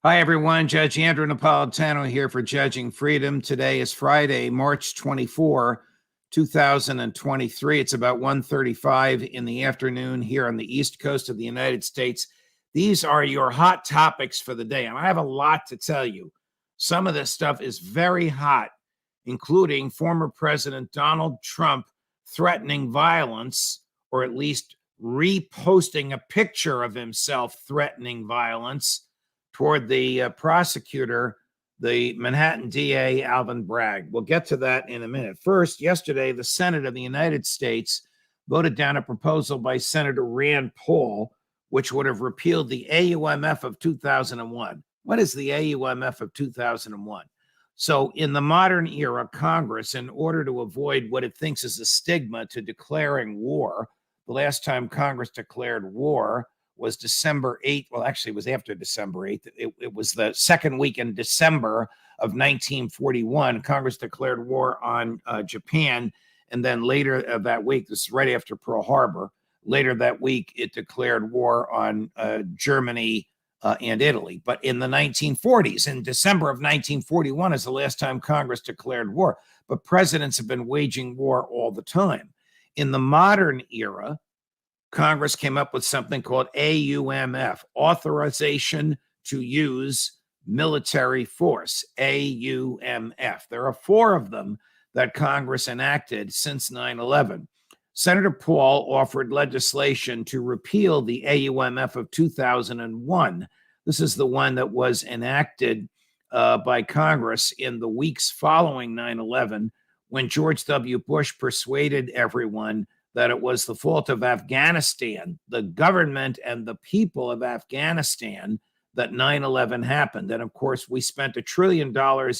Hi, everyone. Judge Andrew Napolitano here for Judging Freedom. Today is Friday, March 24, 2023. It's about 1:35 in the afternoon here on the East Coast of the United States. These are your hot topics for the day, and I have a lot to tell you. Some of this stuff is very hot, including former President Donald Trump threatening violence, or at least reposting a picture of himself threatening violence toward the prosecutor, the Manhattan DA, Alvin Bragg. We'll get to that in a minute. First, yesterday, the Senate of the United States voted down a proposal by Senator Rand Paul, which would have repealed the AUMF of 2001. What is the AUMF of 2001? So, in the modern era, Congress, in order to avoid what it thinks is a stigma to declaring war, the last time Congress declared war was December 8th. Well, actually, it was after December 8th. It was the second week in December of 1941. Congress declared war on Japan. And then later that week, this is right after Pearl Harbor, later that week, it declared war on Germany and Italy. But in the 1940s, in December of 1941 is the last time Congress declared war. But presidents have been waging war all the time. In the modern era, Congress came up with something called AUMF, Authorization to Use Military Force, AUMF. There are four of them that Congress enacted since 9/11. Senator Paul offered legislation to repeal the AUMF of 2001. This is the one that was enacted by Congress in the weeks following 9/11, when George W. Bush persuaded everyone that it was the fault of Afghanistan, the government and the people of Afghanistan, that 9/11 happened. And of course, we spent $1 trillion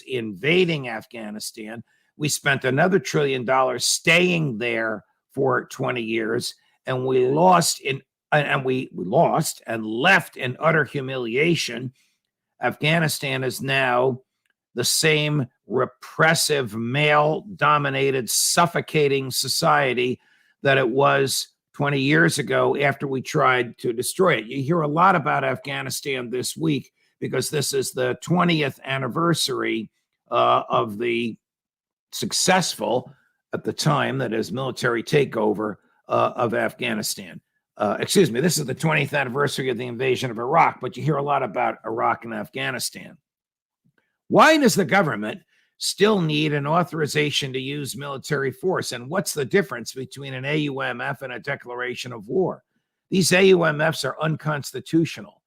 invading Afghanistan. We spent another $1 trillion staying there for 20 years, and we lost and left in utter humiliation. Afghanistan is now the same repressive, male-dominated, suffocating society that it was 20 years ago after we tried to destroy it. You hear a lot about Afghanistan this week because this is the 20th anniversary of the successful, at the time, that is, military takeover of Afghanistan. This is the 20th anniversary of the invasion of Iraq, but you hear a lot about Iraq and Afghanistan. Why does the government still need an authorization to use military force? And what's the difference between an AUMF and a declaration of war? These AUMFs are unconstitutional.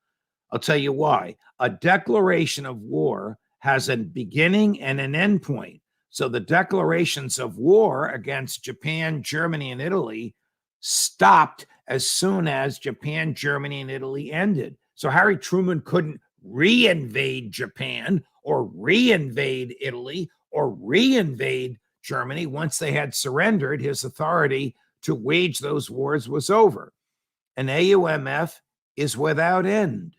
I'll tell you why. A declaration of war has a beginning and an end point. So the declarations of war against Japan, Germany, and Italy stopped as soon as Japan, Germany, and Italy ended. So Harry Truman couldn't reinvade Japan or reinvade Italy or reinvade Germany. Once they had surrendered, his authority to wage those wars was over. An AUMF is without end.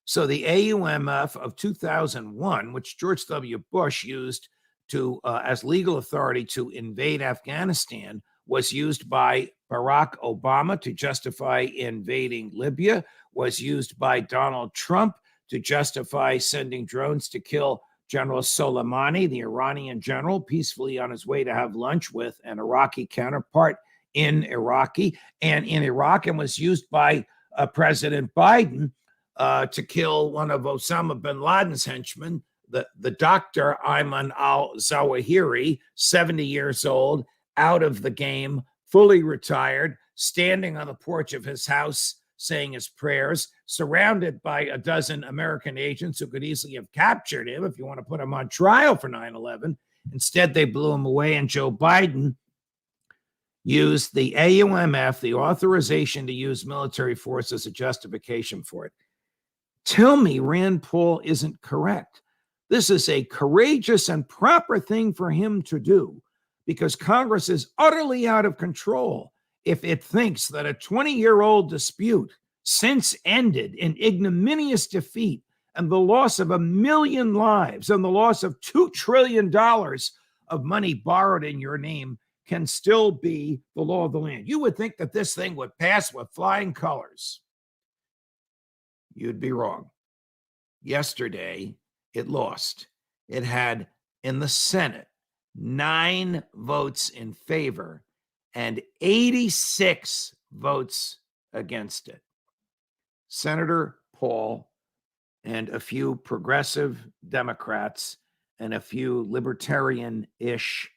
So the AUMF of 2001, which George W. Bush used to as legal authority to invade Afghanistan, was used by Barack Obama to justify invading Libya, was used by Donald Trump to justify sending drones to kill General Soleimani, the Iranian general, peacefully on his way to have lunch with an Iraqi counterpart in Iraq, and was used by President Biden to kill one of Osama bin Laden's henchmen, the doctor Ayman al-Zawahiri, 70 years old, out of the game, fully retired, standing on the porch of his house saying his prayers, surrounded by a dozen American agents who could easily have captured him if you want to put him on trial for 9/11. Instead, they blew him away, and Joe Biden used the AUMF, the authorization to use military force, as a justification for it. Tell me Rand Paul isn't correct. This is a courageous and proper thing for him to do, because Congress is utterly out of control if it thinks that a 20-year-old dispute since ended in ignominious defeat and the loss of 1 million lives and the loss of $2 trillion of money borrowed in your name can still be the law of the land. You would think that this thing would pass with flying colors. You'd be wrong. yesterday, it lost. It had in the Senate 9 votes in favor and 86 votes against it. Senator Paul and a few progressive Democrats and a few libertarian-ish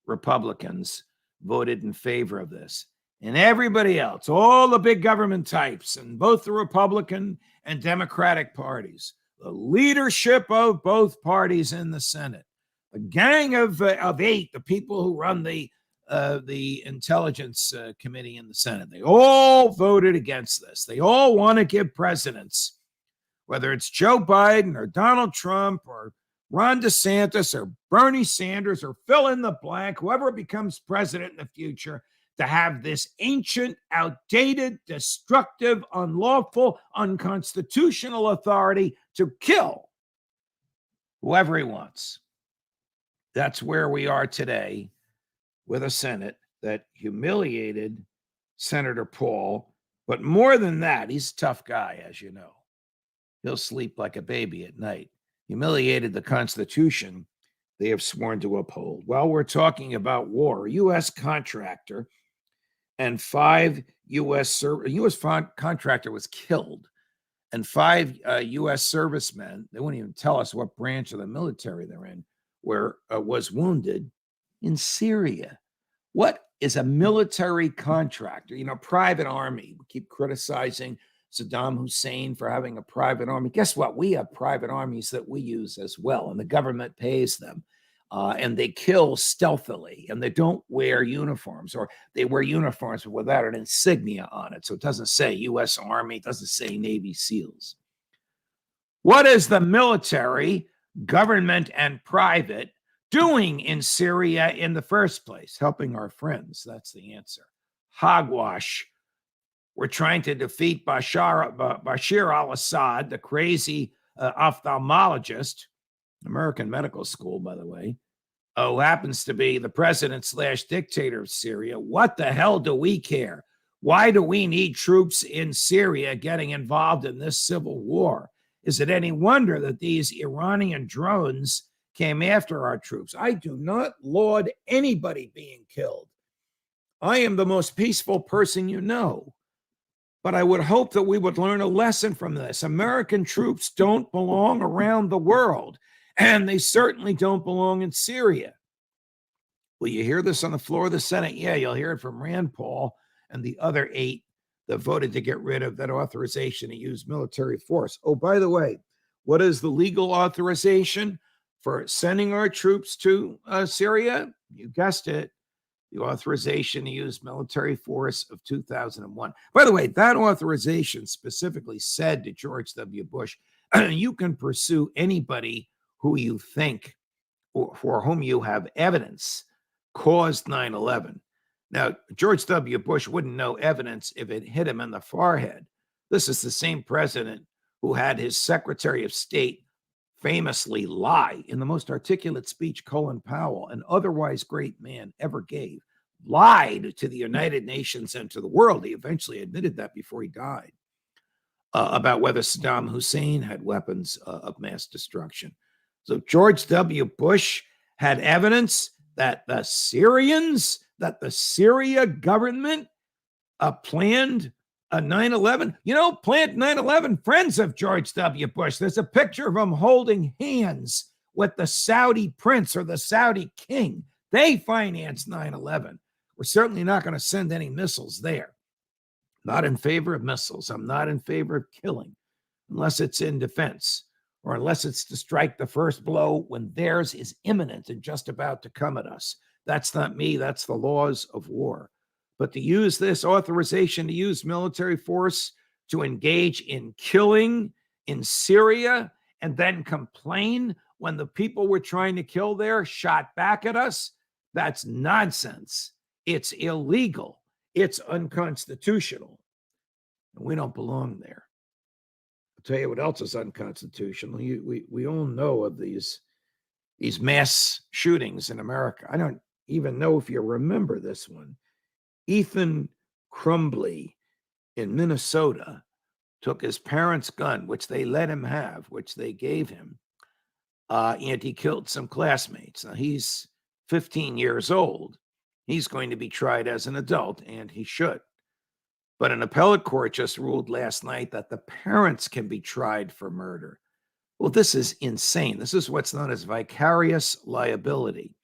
Republicans voted in favor of this. And everybody else, all the big government types and both the Republican and Democratic parties, the leadership of both parties in the Senate, a gang of 8, the people who run the Intelligence Committee in the Senate, they all voted against this. They all want to give presidents, whether it's Joe Biden or Donald Trump or Ron DeSantis or Bernie Sanders or fill in the blank, whoever becomes president in the future, to have this ancient, outdated, destructive, unlawful, unconstitutional authority to kill whoever he wants. That's where we are today with a Senate that humiliated Senator Paul. But more than that, he's a tough guy, as you know. He'll sleep like a baby at night. Humiliated the Constitution they have sworn to uphold. While we're talking about war, a U.S. contractor and 5 U.S. contractor was killed, and 5 U.S. servicemen, they wouldn't even tell us what branch of the military they're in, was wounded in Syria. What is a military contractor? Private army. We keep criticizing Saddam Hussein for having a private army. Guess what? We have private armies that we use as well, and the government pays them. And they kill stealthily, and they don't wear uniforms, or they wear uniforms without an insignia on it. So it doesn't say U.S. Army, it doesn't say Navy SEALs. What is the military, government, and private doing in Syria in the first place? Helping our friends. That's the answer. Hogwash. We're trying to defeat Bashar al-Assad, the crazy ophthalmologist, American medical school, by the way, who happens to be the president/dictator of Syria. What the hell do we care? Why do we need troops in Syria getting involved in this civil war? Is it any wonder that these Iranian drones came after our troops? I do not laud anybody being killed. I am the most peaceful person you know. But I would hope that we would learn a lesson from this. American troops don't belong around the world, and they certainly don't belong in Syria. Will you hear this on the floor of the Senate? Yeah, you'll hear it from Rand Paul and the other 8 that voted to get rid of that authorization to use military force. Oh, by the way, what is the legal authorization for sending our troops to Syria? You guessed it. The authorization to use military force of 2001. By the way, that authorization specifically said to George W. Bush, you can pursue anybody who you think or for whom you have evidence caused 9/11. Now, George W. Bush wouldn't know evidence if it hit him in the forehead. This is the same president who had his Secretary of State famously lie in the most articulate speech Colin Powell, an otherwise great man, ever gave, lied to the United Nations and to the world. He eventually admitted that before he died, about whether Saddam Hussein had weapons of mass destruction. So George W. Bush had evidence that the Syria government planned a 9/11. Planned 9/11, friends of George W. Bush. There's a picture of them holding hands with the Saudi prince or the Saudi king. They financed 9/11. We're certainly not going to send any missiles there. Not in favor of missiles. I'm not in favor of killing unless it's in defense or unless it's to strike the first blow when theirs is imminent and just about to come at us. That's not me. That's the laws of war. But to use this authorization to use military force to engage in killing in Syria and then complain when the people we're trying to kill there shot back at us, that's nonsense. It's illegal. It's unconstitutional. And we don't belong there. I'll tell you what else is unconstitutional. We all know of these mass shootings in America. I don't even know if you remember this one. Ethan Crumbley in Minnesota took his parents' gun, which they let him have, which they gave him, and he killed some classmates. Now, he's 15 years old. He's going to be tried as an adult, and he should. But an appellate court just ruled last night that the parents can be tried for murder. Well, this is insane. This is what's known as vicarious liability,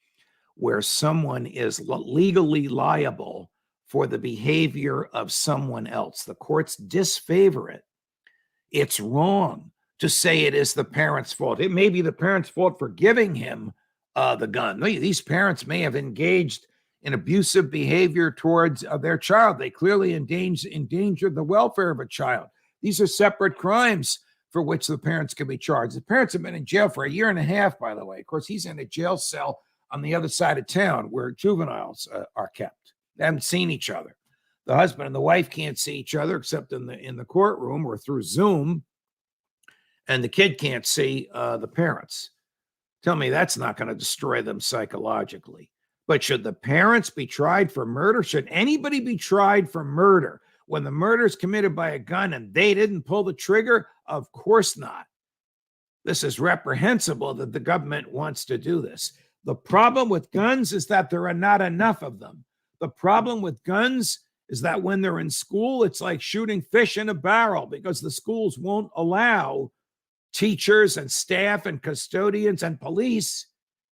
where someone is legally liable for the behavior of someone else. The courts disfavor it. It's wrong to say it is the parents' fault. It may be the parents' fault for giving him the gun. These parents may have engaged in abusive behavior towards their child. They clearly endangered the welfare of a child. These are separate crimes for which the parents can be charged. The parents have been in jail for 1.5 years, by the way. Of course, he's in a jail cell on the other side of town where juveniles are kept. They haven't seen each other. The husband and the wife can't see each other except in the courtroom or through Zoom. And the kid can't see the parents. Tell me that's not going to destroy them psychologically. But should the parents be tried for murder? Should anybody be tried for murder when the murder is committed by a gun and they didn't pull the trigger? Of course not. This is reprehensible that the government wants to do this. The problem with guns is that there are not enough of them. The problem with guns is that when they're in school, it's like shooting fish in a barrel because the schools won't allow teachers and staff and custodians and police.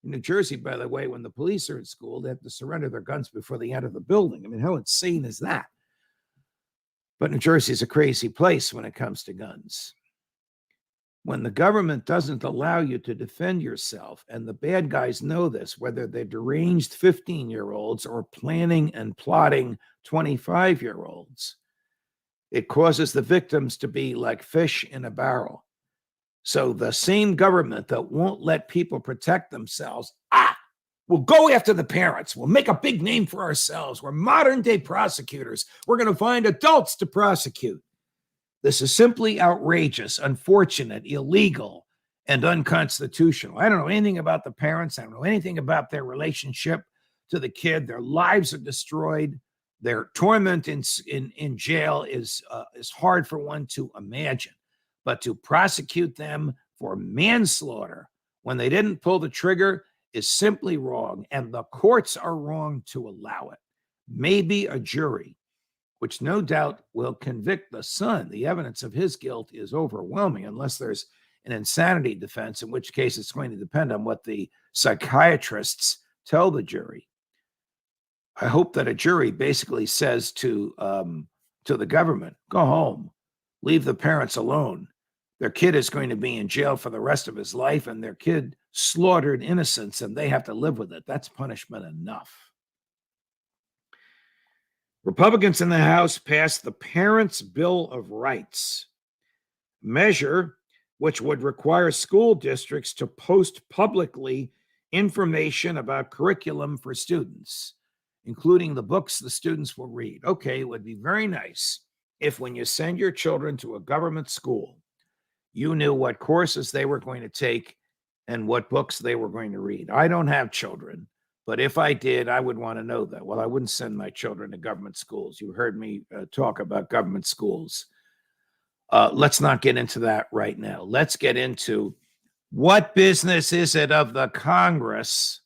In New Jersey, by the way, when the police are in school, they have to surrender their guns before they enter the building. I mean, how insane is that? But New Jersey is a crazy place when it comes to guns. When the government doesn't allow you to defend yourself, and the bad guys know this, whether they're deranged 15-year-olds or planning and plotting 25-year-olds, it causes the victims to be like fish in a barrel. So the same government that won't let people protect themselves, we'll go after the parents. We'll make a big name for ourselves. We're modern day prosecutors. We're going to find adults to prosecute. This is simply outrageous, unfortunate, illegal, and unconstitutional. I don't know anything about the parents. I don't know anything about their relationship to the kid. Their lives are destroyed. Their torment in jail is hard for one to imagine. But to prosecute them for manslaughter when they didn't pull the trigger is simply wrong, and the courts are wrong to allow it. Maybe a jury, which no doubt will convict the son. The evidence of his guilt is overwhelming, unless there's an insanity defense, in which case it's going to depend on what the psychiatrists tell the jury. I hope that a jury basically says to the government, go home, leave the parents alone. Their kid is going to be in jail for the rest of his life, and their kid slaughtered innocents, and they have to live with it. That's punishment enough. Republicans in the House passed the Parents' Bill of Rights, measure which would require school districts to post publicly information about curriculum for students, including the books the students will read. Okay, it would be very nice if when you send your children to a government school, you knew what courses they were going to take and what books they were going to read. I don't have children, but if I did, I would want to know that. Well, I wouldn't send my children to government schools. You heard me talk about government schools. Let's not get into that right now. Let's get into what business is it of the Congress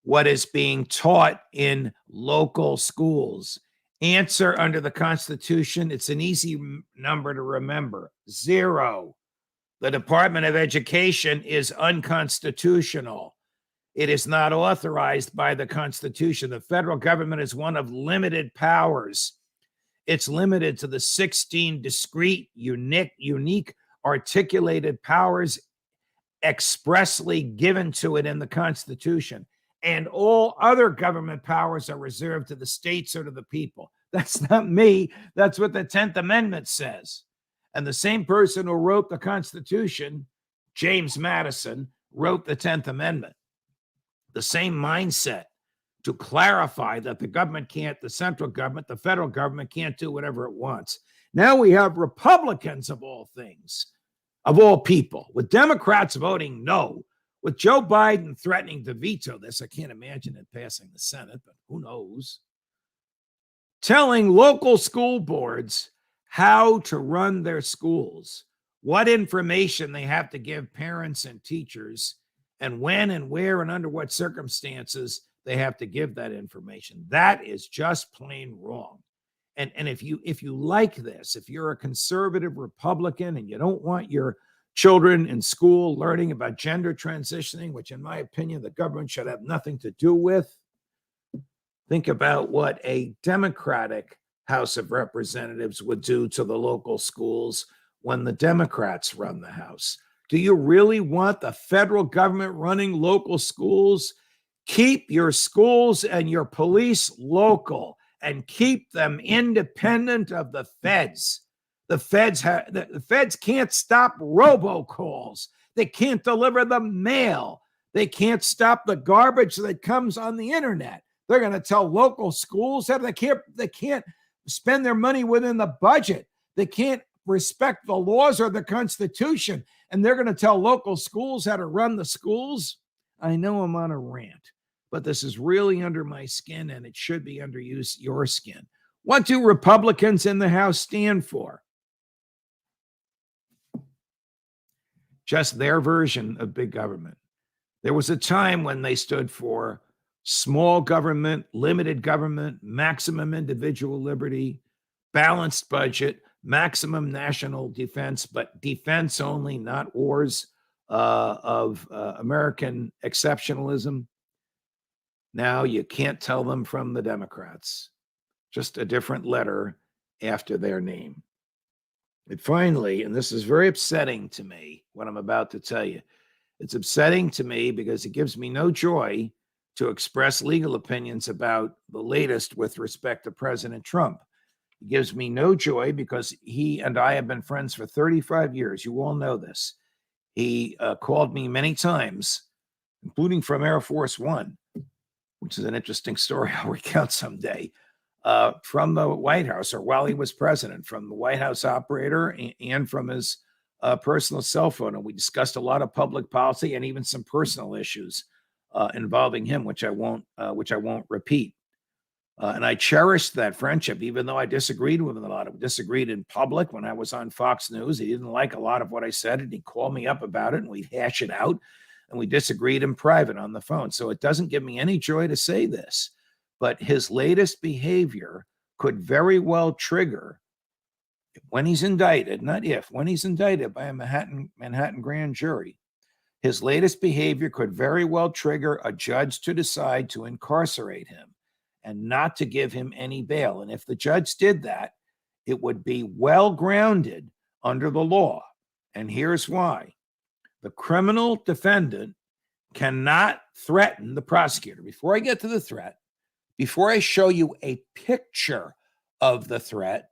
what is being taught in local schools. Answer under the Constitution, it's an easy number to remember, 0. The Department of Education is unconstitutional. It is not authorized by the Constitution. The federal government is one of limited powers. It's limited to the 16 discrete, unique, articulated powers expressly given to it in the Constitution. And all other government powers are reserved to the states or to the people. That's not me. That's what the 10th Amendment says. And the same person who wrote the Constitution, James Madison, wrote the 10th Amendment. The same mindset to clarify that the government can't, the central government, the federal government can't do whatever it wants. Now we have Republicans of all things, of all people, with Democrats voting no, with Joe Biden threatening to veto this. I can't imagine it passing the Senate, but who knows? Telling local school boards how to run their schools, what information they have to give parents and teachers, and when and where and under what circumstances they have to give that information. That is just plain wrong. And if you like this, if you're a conservative Republican and you don't want your children in school learning about gender transitioning, which in my opinion the government should have nothing to do with, think about what a Democratic House of Representatives would do to the local schools when the Democrats run the House. Do you really want the federal government running local schools? Keep your schools and your police local and keep them independent of the feds. The feds can't stop robocalls. They can't deliver the mail. They can't stop the garbage that comes on the internet. They're going to tell local schools that they can't spend their money within the budget. They can't respect the laws or the Constitution. And they're going to tell local schools how to run the schools. I know I'm on a rant, but this is really under my skin, and it should be under your skin. What do Republicans in the House stand for? Just their version of big government. There was a time when they stood for small government, limited government, maximum individual liberty, balanced budget, maximum national defense, but defense only, not wars of American exceptionalism. Now you can't tell them from the Democrats, just a different letter after their name. And finally, and this is very upsetting to me, what I'm about to tell you, it's upsetting to me because it gives me no joy to express legal opinions about the latest with respect to President Trump. It gives me no joy because he and I have been friends for 35 years. You all know this. He called me many times, including from Air Force One, which is an interesting story I'll recount someday, from the White House, or while he was president, from the White House operator and from his personal cell phone. And we discussed a lot of public policy and even some personal issues involving him, which I won't repeat. And I cherished that friendship, even though I disagreed with him a lot. I disagreed in public when I was on Fox News. He didn't like a lot of what I said, and he called me up about it, and we'd hash it out. And we disagreed in private on the phone. So it doesn't give me any joy to say this, but his latest behavior could very well trigger, when he's indicted, not if, when he's indicted by a Manhattan grand jury, his latest behavior could very well trigger a judge to decide to incarcerate him and not to give him any bail. And if the judge did that, it would be well grounded under the law. And here's why. The criminal defendant cannot threaten the prosecutor. Before I get to the threat, before I show you a picture of the threat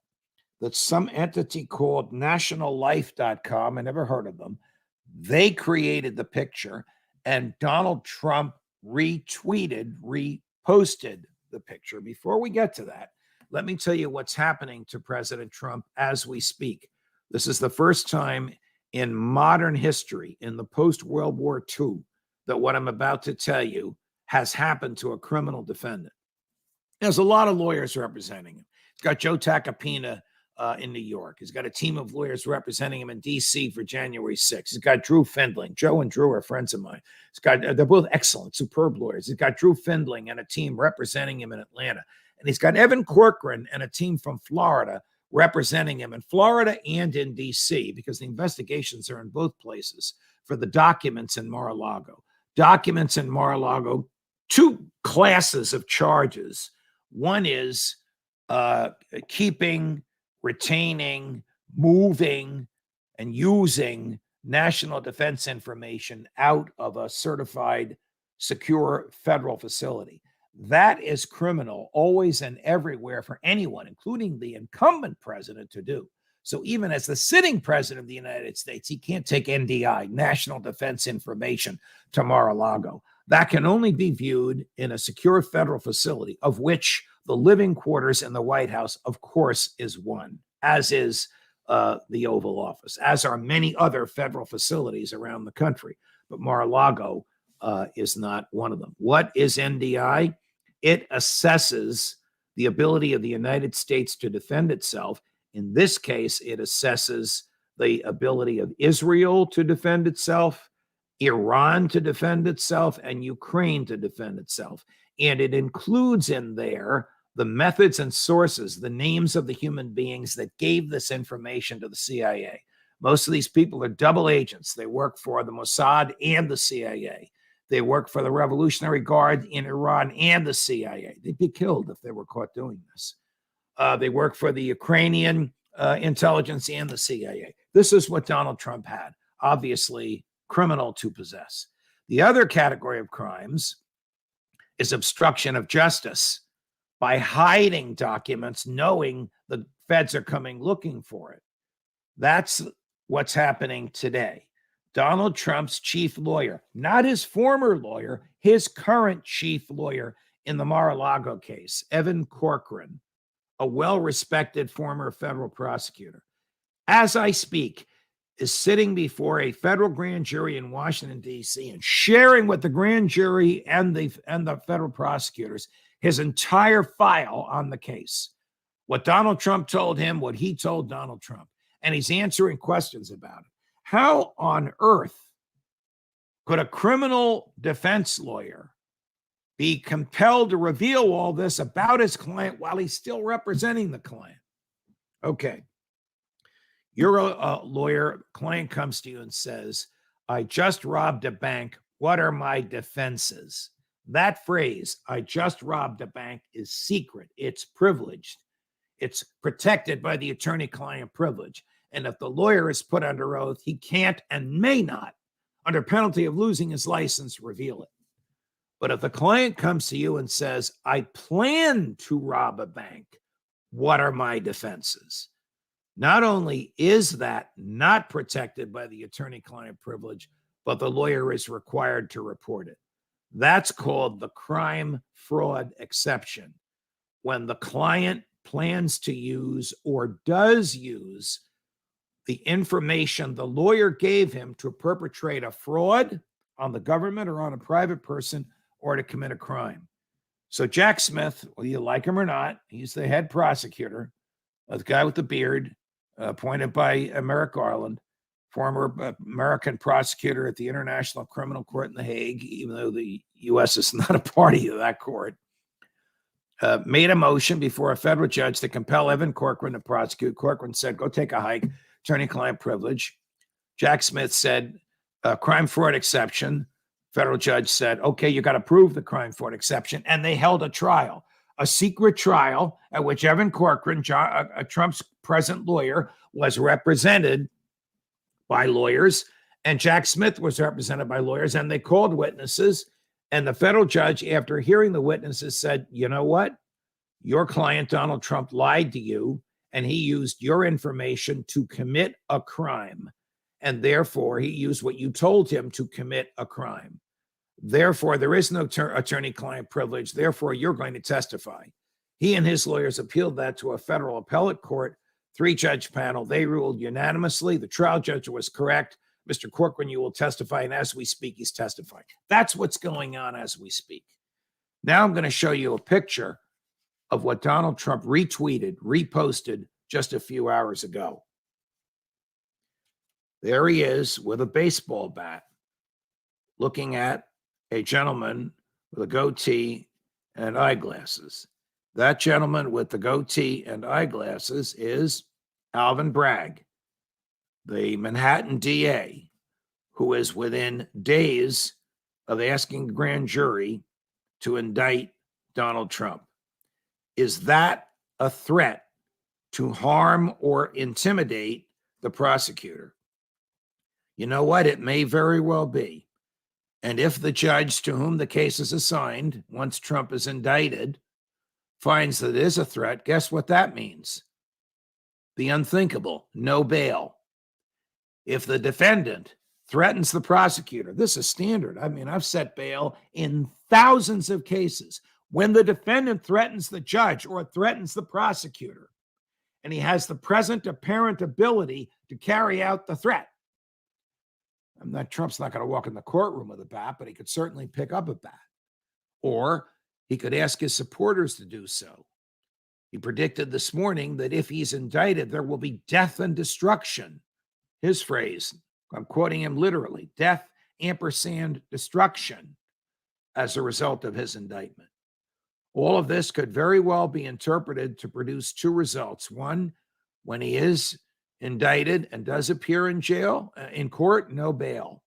that some entity called nationallife.com, I never heard of them, they created the picture, and Donald Trump reposted the picture. Before we get to that, let me tell you what's happening to President Trump as we speak. This is the first time in modern history, in the post-World War II, that what I'm about to tell you has happened to a criminal defendant. There's a lot of lawyers representing him. He's got Joe Tacopina in New York. He's got a team of lawyers representing him in D.C. for January 6th. He's got Drew Findling. Joe and Drew are friends of mine. They're both excellent, superb lawyers. He's got Drew Findling and a team representing him in Atlanta. And he's got Evan Corcoran and a team from Florida representing him in Florida and in D.C., because the investigations are in both places for the documents in Mar-a-Lago. Documents in Mar-a-Lago, two classes of charges. One is keeping, retaining, moving, and using national defense information out of a certified, secure federal facility. That is criminal always and everywhere for anyone, including the incumbent president, to do. So even as the sitting president of the United States, he can't take NDI, national defense information, to Mar-a-Lago. That can only be viewed in a secure federal facility, of which the living quarters in the White House, of course, is one, as is the Oval Office, as are many other federal facilities around the country. But Mar-a-Lago is not one of them. What is NDI? It assesses the ability of the United States to defend itself In this case, it assesses the ability of Israel to defend itself, Iran to defend itself, and Ukraine to defend itself. And it includes in there the methods and sources, the names of the human beings that gave this information to the CIA. Most of these people are double agents. They work for the Mossad and the CIA. They work for the Revolutionary Guard in Iran and the CIA. They'd be killed if they were caught doing this. They work for the Ukrainian intelligence and the CIA. This is what Donald Trump had. Obviously, criminal to possess. The other category of crimes is obstruction of justice by hiding documents, knowing the feds are coming looking for it. That's what's happening today. Donald Trump's chief lawyer, not his former lawyer, his current chief lawyer in the Mar-a-Lago case, Evan Corcoran, a well-respected former federal prosecutor, as I speak, is sitting before a federal grand jury in Washington, D.C., and sharing with the grand jury and the federal prosecutors his entire file on the case. What Donald Trump told him, what he told Donald Trump, and he's answering questions about it. How on earth could a criminal defense lawyer be compelled to reveal all this about his client while he's still representing the client? Okay. You're a lawyer, client comes to you and says, I just robbed a bank. What are my defenses? That phrase, I just robbed a bank, is secret. It's privileged. It's protected by the attorney-client privilege. And if the lawyer is put under oath, he can't and may not, under penalty of losing his license, reveal it. But if the client comes to you and says, I plan to rob a bank, what are my defenses? Not only is that not protected by the attorney-client privilege, but the lawyer is required to report it. That's called the crime fraud exception. When the client plans to use or does use the information the lawyer gave him to perpetrate a fraud on the government or on a private person or to commit a crime. So Jack Smith, whether you like him or not, he's the head prosecutor, the guy with the beard, appointed by Merrick Garland, former American prosecutor at the International Criminal Court in The Hague, even though the U.S. is not a party to that court, made a motion before a federal judge to compel Evan Corcoran to prosecute. Corcoran said, go take a hike, attorney-client privilege. Jack Smith said, crime fraud exception. Federal judge said, okay, you got to prove the crime fraud exception. And they held a trial, a secret trial at which Evan Corcoran, Trump's present lawyer, was represented by lawyers, and Jack Smith was represented by lawyers, and they called witnesses. And the federal judge, after hearing the witnesses, said, you know what? Your client, Donald Trump, lied to you, and he used your information to commit a crime. And therefore, he used what you told him to commit a crime. Therefore, there is no attorney-client privilege. Therefore, you're going to testify. He and his lawyers appealed that to a federal appellate court, 3-judge panel. They ruled unanimously. The trial judge was correct. Mr. Corcoran, you will testify. And as we speak, he's testifying. That's what's going on as we speak. Now I'm going to show you a picture of what Donald Trump retweeted, reposted just a few hours ago. There he is with a baseball bat, looking at a gentleman with a goatee and eyeglasses. That gentleman with the goatee and eyeglasses is Alvin Bragg, the Manhattan DA, who is within days of asking the grand jury to indict Donald Trump. Is that a threat to harm or intimidate the prosecutor? You know what? It may very well be. And if the judge to whom the case is assigned, once Trump is indicted, finds that it is a threat, guess what that means? The unthinkable, no bail. If the defendant threatens the prosecutor, this is standard. I mean, I've set bail in thousands of cases. When the defendant threatens the judge or threatens the prosecutor, and he has the present apparent ability to carry out the threat, Trump's not going to walk in the courtroom with a bat, but he could certainly pick up a bat. Or he could ask his supporters to do so. He predicted this morning that if he's indicted, there will be death and destruction. His phrase, I'm quoting him literally, death ampersand destruction as a result of his indictment. All of this could very well be interpreted to produce two results. One, when he is indicted and does appear in jail, in court, no bail.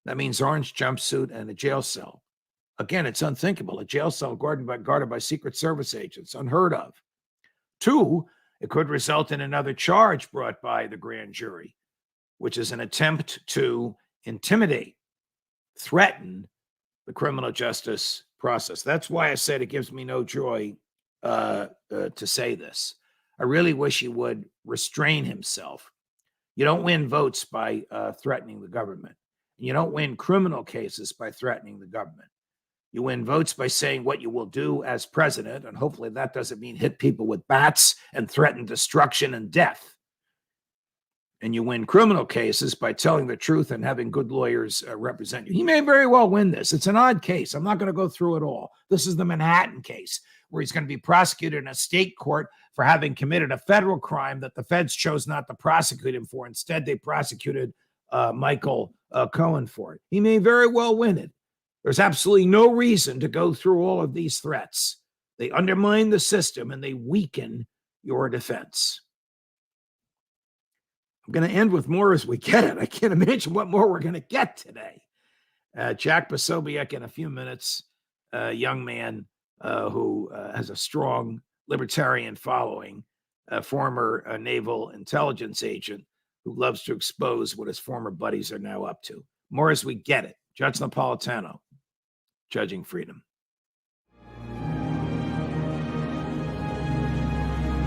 That means orange jumpsuit and a jail cell. Again, it's unthinkable. A jail cell guarded by Secret Service agents, unheard of. Two, it could result in another charge brought by the grand jury, which is an attempt to intimidate, threaten the criminal justice process. That's why I said it gives me no joy to say this. I really wish he would restrain himself. You don't win votes by threatening the government. You don't win criminal cases by threatening the government. You win votes by saying what you will do as president, and hopefully that doesn't mean hit people with bats and threaten destruction and death. And you win criminal cases by telling the truth and having good lawyers represent you. He may very well win this. It's an odd case. I'm not going to go through it all. This is the Manhattan case, where he's going to be prosecuted in a state court for having committed a federal crime that the feds chose not to prosecute him for. Instead, they prosecuted Michael Cohen for it. He may very well win it. There's absolutely no reason to go through all of these threats. They undermine the system and they weaken your defense. I'm going to end with more as we get it. I can't imagine what more we're going to get today. Jack Posobiec in a few minutes, a young man who has a strong libertarian following, a former naval intelligence agent who loves to expose what his former buddies are now up to. More as we get it. Judge Napolitano, Judging Freedom.